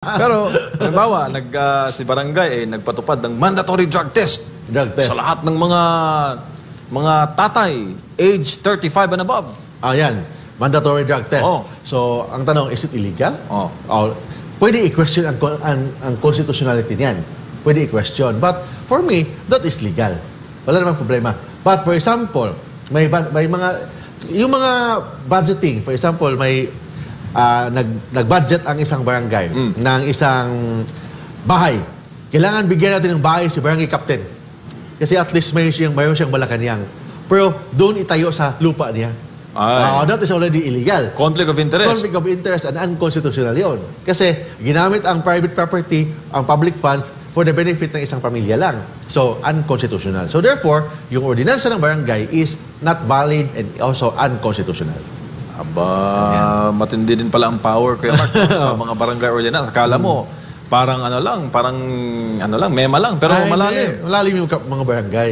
Pero, halimbawa, si barangay nagpatupad ng mandatory drug test. Drug test. Sa lahat ng mga tatay, age 35 and above. Yan. Mandatory drug test. Oh. So, ang tanong, is it illegal? Oh. Pwede i-question ang constitutionality niyan. Pwede i-question. But for me, that is legal. Wala namang problema. But for example, may mga, yung mga budgeting, for example, may nag-budget ang isang barangay ng isang bahay. Kailangan bigyan natin ng bahay si barangay captain. Kasi at least mayroon siyang Malacanang. Pero doon itayo sa lupa niya. That is already illegal. Conflict of interest. Conflict of interest and unconstitutional yun. Kasi ginamit ang private property, ang public funds, for the benefit ng isang pamilya lang. So, unconstitutional. So, therefore, yung ordinansa ng barangay is not valid and also unconstitutional. Aba, matindi din pala ang power kay Mark sa mga barangay ordinance. Akala mo, parang mema lang, pero malalim. Malalim yung mga barangay.